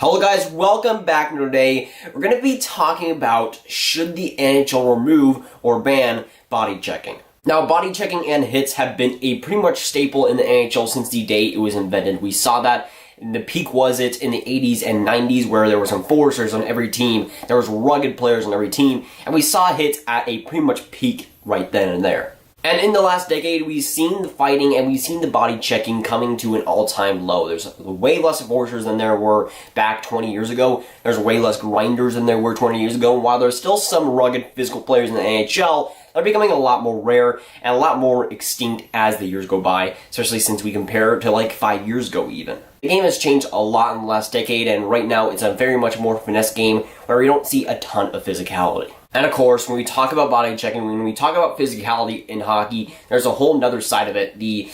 Hello guys, welcome back. Today we're going to be talking about should the NHL remove or ban body checking. Now, body checking and hits have been a pretty much staple in the NHL since the day it was invented. We saw that in the peak was it in the 80s and 90s where there were some forcers on every team, there was rugged players on every team, and we saw hits at a pretty much peak right then and there. And in the last decade, we've seen the fighting and we've seen the body checking coming to an all-time low. There's way less enforcers than there were back 20 years ago. There's way less grinders than there were 20 years ago. And while there's still some rugged physical players in the NHL, they're becoming a lot more rare and a lot more extinct as the years go by, especially since we compare it to like 5 years ago even. The game has changed a lot in the last decade, and right now it's a very much more finesse game where we don't see a ton of physicality. And of course, when we talk about body checking, when we talk about physicality in hockey, there's a whole nother side of it, the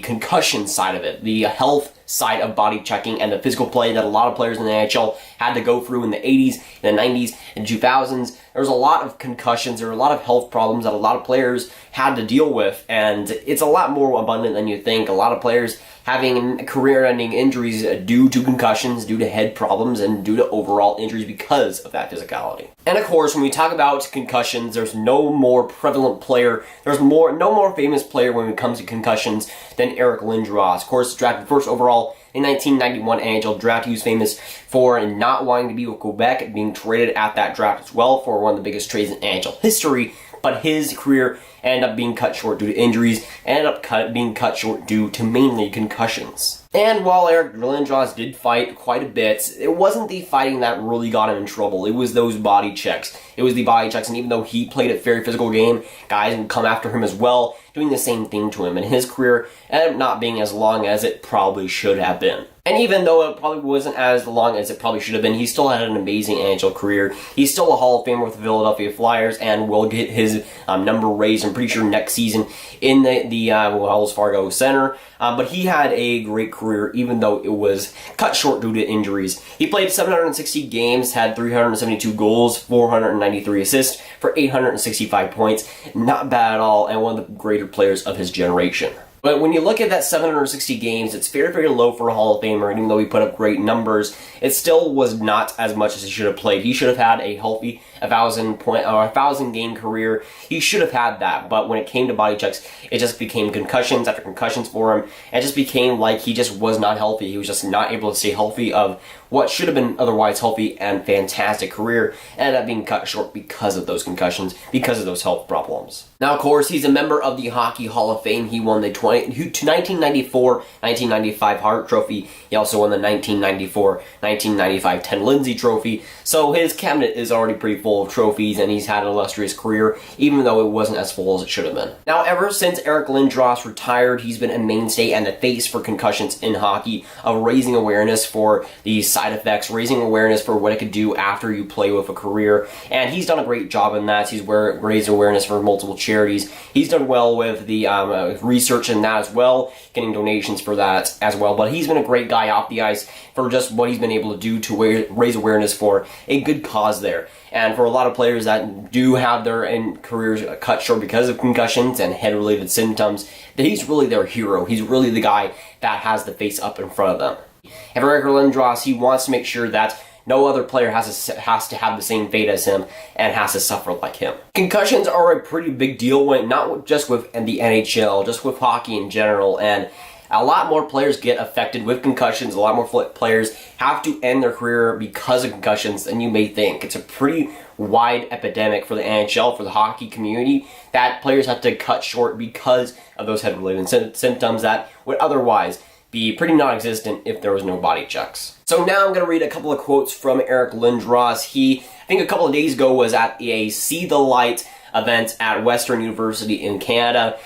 concussion side of it, the health side of body checking and the physical play that a lot of players in the NHL had to go through in the 80s, in the 90s, and 2000s. There was a lot of concussions, there were a lot of health problems that a lot of players had to deal with, and it's a lot more abundant than you think. A lot of players having career-ending injuries due to concussions, due to head problems, and due to overall injuries because of that physicality. And of course, when we talk about concussions, there's no more prevalent player, no more famous player when it comes to concussions than Eric Lindros. Of course, drafted first overall in 1991 NHL draft. He was famous for not wanting to be with Quebec, being traded at that draft as well for one of the biggest trades in NHL history. But his career ended up being cut short due to injuries, ended up being cut short due to mainly concussions. And while Eric Lindros did fight quite a bit, it wasn't the fighting that really got him in trouble. It was those body checks. It was the body checks, and even though he played a very physical game, guys would come after him as well, doing the same thing to him. And his career ended up not being as long as it probably should have been. And even though it probably wasn't as long as it probably should have been, he still had an amazing NHL career. He's still a Hall of Famer with the Philadelphia Flyers and will get his number raised, I'm pretty sure, next season in the Wells Fargo Center. But he had a great career, even though it was cut short due to injuries. He played 760 games, had 372 goals, 493 assists for 865 points. Not bad at all, and one of the greater players of his generation. But when you look at that 760 games, it's very, very low for a Hall of Famer, and even though he put up great numbers, it still was not as much as he should have played. He should have had a healthy 1,000 game career. He should have had that, but when it came to body checks, it just became concussions after concussions for him. It just became like he just was not healthy. He was just not able to stay healthy of what should have been otherwise healthy and fantastic career, ended up being cut short because of those concussions, because of those health problems. Now, of course, he's a member of the Hockey Hall of Fame. He won the 1994-1995 Hart Trophy. He also won the 1994-1995 Ted Lindsay Trophy. So his cabinet is already pretty full of trophies, and he's had an illustrious career, even though it wasn't as full as it should have been. Now, ever since Eric Lindros retired, he's been a mainstay and the face for concussions in hockey, of raising awareness for the side effects, raising awareness for what it could do after you play with a career, and he's done a great job in that. He's raised awareness for multiple charities. He's done well with the research in that as well, getting donations for that as well, but he's been a great guy off the ice for just what he's been able to do to raise awareness for a good cause there. And for a lot of players that do have their careers cut short because of concussions and head-related symptoms, that he's really their hero. He's really the guy that has the face up in front of them. And for Eric Lindros, he wants to make sure that no other player has to have the same fate as him and has to suffer like him. Concussions are a pretty big deal, not just with the NHL, just with hockey in general, and a lot more players get affected with concussions. A lot more players have to end their career because of concussions than you may think. It's a pretty wide epidemic for the NHL, for the hockey community, that players have to cut short because of those head-related symptoms that would otherwise be pretty non-existent if there was no body checks. So now I'm going to read a couple of quotes from Eric Lindros. He, I think a couple of days ago, was at a See the Light event at Western University in Canada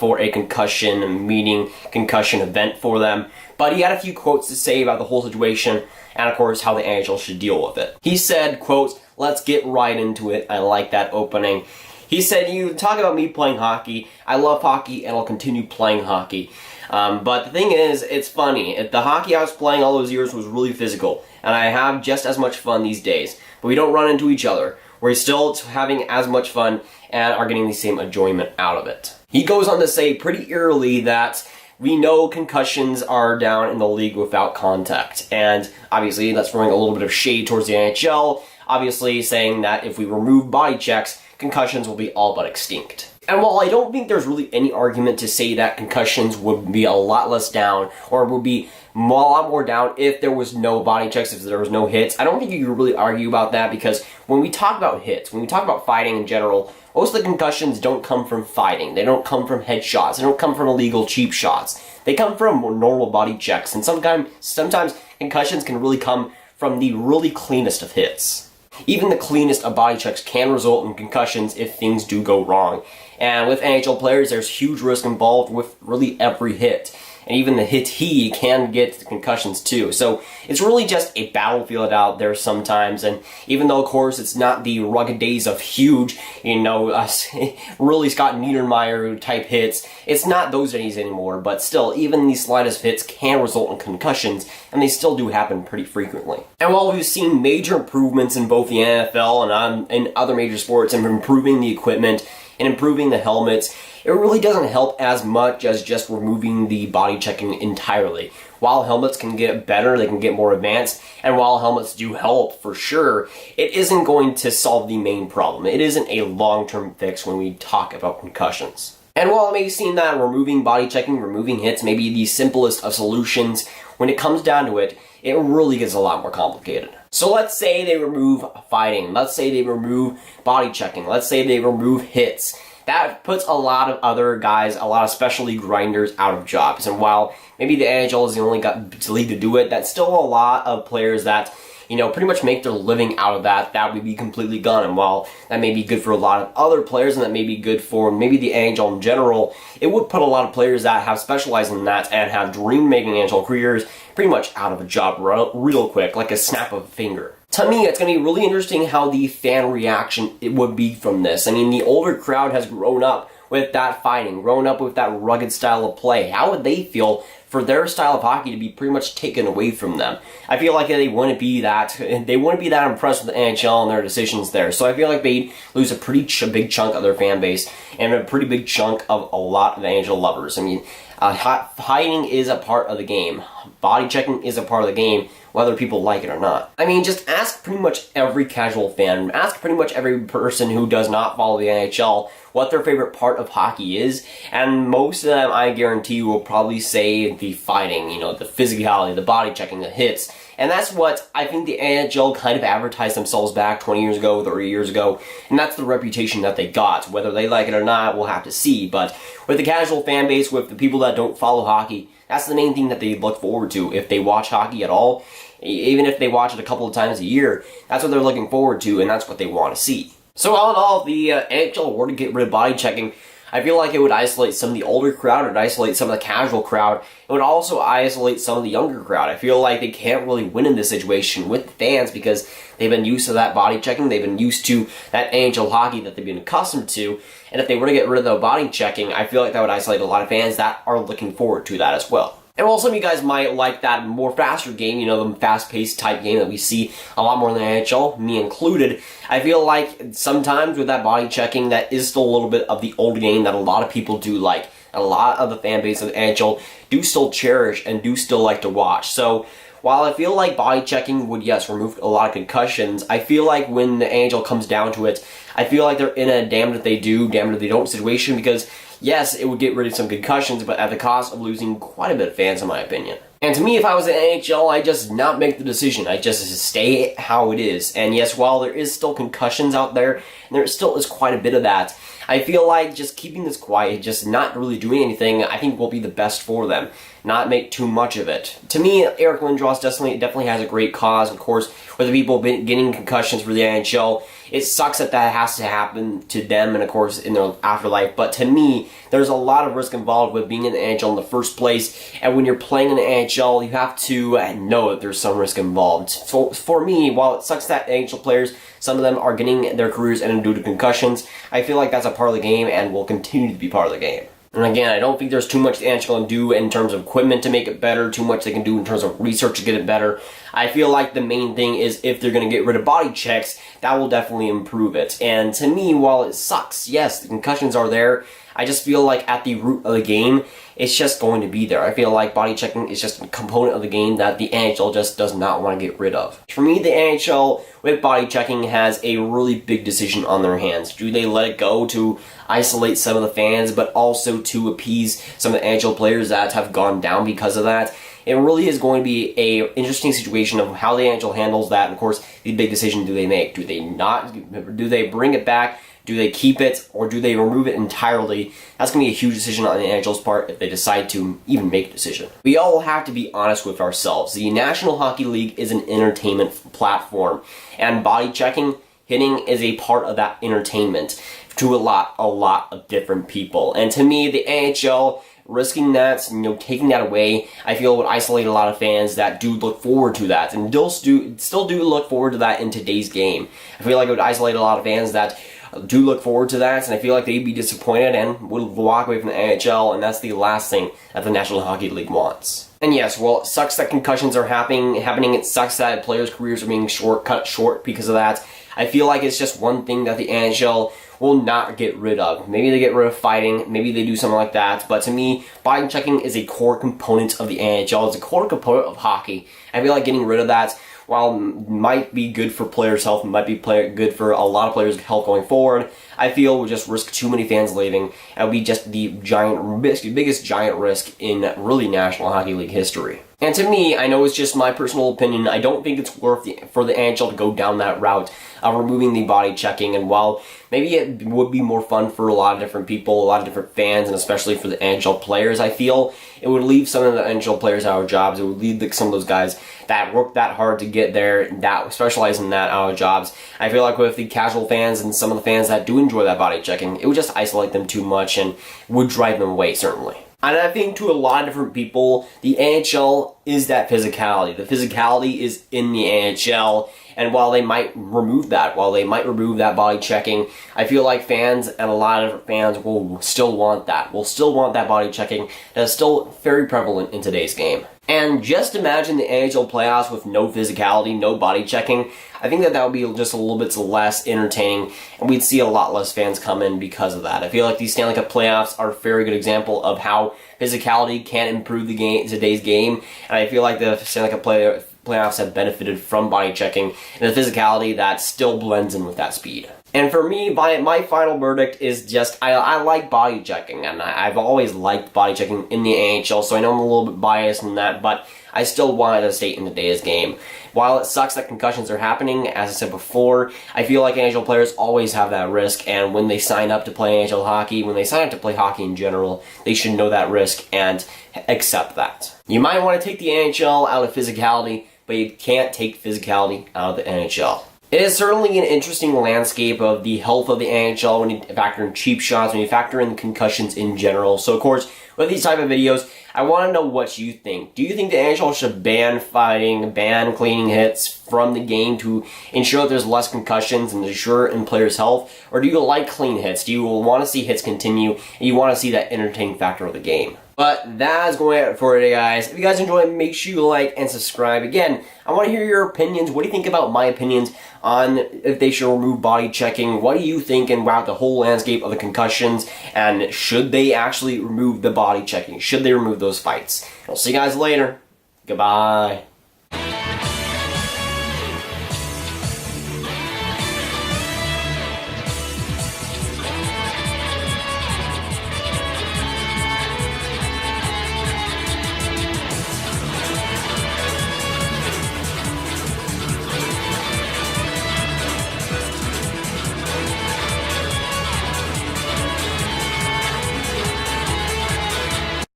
for a concussion event for them. But he had a few quotes to say about the whole situation and, of course, how the NHL should deal with it. He said, quote, "Let's get right into it." I like that opening. He said, "You talk about me playing hockey. I love hockey and I'll continue playing hockey. But the thing is, it's funny. The hockey I was playing all those years was really physical, and I have just as much fun these days. But we don't run into each other. We're still having as much fun and are getting the same enjoyment out of it." He goes on to say pretty eerily that we know concussions are down in the league without contact. And obviously, that's throwing a little bit of shade towards the NHL, obviously saying that if we remove body checks, concussions will be all but extinct. And while I don't think there's really any argument to say that concussions would be a lot less down, or would be a lot more down if there was no body checks, if there was no hits, I don't think you can really argue about that, because when we talk about hits, when we talk about fighting in general, most of the concussions don't come from fighting. They don't come from headshots. They don't come from illegal cheap shots. They come from normal body checks, and sometimes concussions can really come from the really cleanest of hits. Even the cleanest of body checks can result in concussions if things do go wrong. And with NHL players, there's huge risk involved with really every hit. And even the hittee can get concussions too. So it's really just a battlefield out there sometimes. And even though, of course, it's not the rugged days of huge, really Scott Niedermayer type hits, it's not those days anymore. But still, even the slightest hits can result in concussions, and they still do happen pretty frequently. And while we've seen major improvements in both the NFL and in other major sports in improving the equipment and improving the helmets, it really doesn't help as much as just removing the body checking entirely. While helmets can get better, they can get more advanced, and while helmets do help for sure, it isn't going to solve the main problem. It isn't a long-term fix when we talk about concussions. And while it may seem that removing body checking, removing hits may be the simplest of solutions, when it comes down to it, it really gets a lot more complicated. So let's say they remove fighting, let's say they remove body checking, let's say they remove hits. That puts a lot of other guys, a lot of specialty grinders out of jobs. And while maybe the NHL is the only league to do it, that's still a lot of players that, pretty much make their living out of that would be completely gone. And while that may be good for a lot of other players, and that may be good for maybe the NHL in general, it would put a lot of players that have specialized in that and have dream-making NHL careers pretty much out of a job real quick, like a snap of a finger. To me, it's going to be really interesting how the fan reaction it would be from this. I mean, the older crowd has grown up with that fighting, grown up with that rugged style of play. How would they feel for their style of hockey to be pretty much taken away from them? I feel like they wouldn't be that impressed with the NHL and their decisions there. So I feel like they'd lose a pretty big chunk of their fan base and a pretty big chunk of a lot of the NHL lovers. I mean, fighting is a part of the game. Body checking is a part of the game, whether people like it or not. I mean, just ask pretty much every casual fan, ask pretty much every person who does not follow the NHL what their favorite part of hockey is, and most of them, I guarantee, will probably say the fighting, the physicality, the body checking, the hits. And that's what I think the NHL kind of advertised themselves back 20 years ago, 30 years ago, and that's the reputation that they got. Whether they like it or not, we'll have to see. But with the casual fan base, with the people that don't follow hockey, that's the main thing that they look forward to if they watch hockey at all. Even if they watch it a couple of times a year, that's what they're looking forward to, and that's what they want to see. So all in all, if the NHL were to get rid of body checking, I feel like it would isolate some of the older crowd, it would isolate some of the casual crowd, it would also isolate some of the younger crowd. I feel like they can't really win in this situation with the fans because they've been used to that body checking, they've been used to that NHL hockey that they've been accustomed to, and if they were to get rid of the body checking, I feel like that would isolate a lot of fans that are looking forward to that as well. And while some of you guys might like that more faster game, the fast-paced type game that we see a lot more in the NHL, me included, I feel like sometimes with that body checking, that is still a little bit of the old game that a lot of people do like. A lot of the fan base of the NHL do still cherish and do still like to watch. So while I feel like body checking would, yes, remove a lot of concussions, I feel like when the NHL comes down to it, I feel like they're in a damned if they do, damned if they don't situation because, yes, it would get rid of some concussions, but at the cost of losing quite a bit of fans, in my opinion. And to me, if I was in NHL, I'd just not make the decision. I'd just stay how it is. And yes, while there is still concussions out there, and there still is quite a bit of that, I feel like just keeping this quiet, just not really doing anything, I think will be the best for them. Not make too much of it. To me, Eric Lindros definitely has a great cause. Of course, with the people getting concussions for the NHL, it sucks that has to happen to them and, of course, in their afterlife. But to me, there's a lot of risk involved with being in the NHL in the first place. And when you're playing in the NHL, you have to know that there's some risk involved. So for me, while it sucks that NHL players, some of them are getting their careers ended due to concussions, I feel like that's a part of the game and will continue to be part of the game. And again, I don't think there's too much the NHL can do in terms of equipment to make it better, too much they can do in terms of research to get it better. I feel like the main thing is if they're going to get rid of body checks, that will definitely improve it. And to me, while it sucks, yes, the concussions are there, I just feel like at the root of the game, it's just going to be there. I feel like body checking is just a component of the game that the NHL just does not want to get rid of. For me, the NHL with body checking has a really big decision on their hands. Do they let it go to isolate some of the fans, but also to appease some of the NHL players that have gone down because of that? It really is going to be a interesting situation of how the NHL handles that. And of course, the big decision do they make? Do they not? Do they bring it back? Do they keep it? Or do they remove it entirely? That's going to be a huge decision on the NHL's part if they decide to even make a decision. We all have to be honest with ourselves. The National Hockey League is an entertainment platform, and body checking, hitting is a part of that entertainment to a lot of different people. And to me, the NHL risking that, taking that away, I feel would isolate a lot of fans that do look forward to that, and still do look forward to that in today's game. I feel like it would isolate a lot of fans that do look forward to that, and I feel like they'd be disappointed and would walk away from the NHL, and that's the last thing that the National Hockey League wants. And yes, well, it sucks that concussions are happening. It sucks that players' careers are being cut short because of that. I feel like it's just one thing that the NHL will not get rid of. Maybe they get rid of fighting, maybe they do something like that, but to me, body checking is a core component of the NHL. It's a core component of hockey. I feel like getting rid of that, while might be good for players' health, might be good for a lot of players' health going forward, I feel would just risk too many fans leaving. It would be just the biggest giant risk in really National Hockey League history. And to me, I know it's just my personal opinion, I don't think it's worth for the NHL to go down that route of removing the body checking. And while maybe it would be more fun for a lot of different people, a lot of different fans, and especially for the NHL players, I feel it would leave some of the NHL players out of jobs. It would leave some of those guys that work that hard to get there, that specialize in that, out of jobs. I feel like with the casual fans and some of the fans that do enjoy that body checking, it would just isolate them too much and would drive them away, certainly. And I think to a lot of different people, the NHL is that physicality. The physicality is in the NHL, and while they might remove that, body checking, I feel like fans and a lot of fans will still want that. Will still want that body checking that is still very prevalent in today's game. And just imagine the NHL playoffs with no physicality, no body checking. I think that would be just a little bit less entertaining, and we'd see a lot less fans come in because of that. I feel like these Stanley Cup playoffs are a very good example of how physicality can improve today's game, and I feel like the Stanley Cup playoffs have benefited from body checking and the physicality that still blends in with that speed. And for me, my final verdict is just, I like body checking, and I've always liked body checking in the NHL, so I know I'm a little bit biased in that, but I still want it to stay in today's game. While it sucks that concussions are happening, as I said before, I feel like NHL players always have that risk, and when they sign up to play NHL hockey, when they sign up to play hockey in general, they should know that risk and accept that. You might want to take the NHL out of physicality, but you can't take physicality out of the NHL. It is certainly an interesting landscape of the health of the NHL when you factor in cheap shots, when you factor in concussions in general. So of course, with these type of videos, I want to know what you think. Do you think the NHL should ban fighting, ban cleaning hits from the game to ensure that there's less concussions and ensure in players' health? Or do you like clean hits? Do you want to see hits continue and you want to see that entertaining factor of the game? But that is going to be it for today, guys. If you guys enjoyed, make sure you like and subscribe. Again, I want to hear your opinions. What do you think about my opinions on if they should remove body checking? What do you think about the whole landscape of the concussions? And should they actually remove the body checking? Should they remove those fights? I'll see you guys later. Goodbye.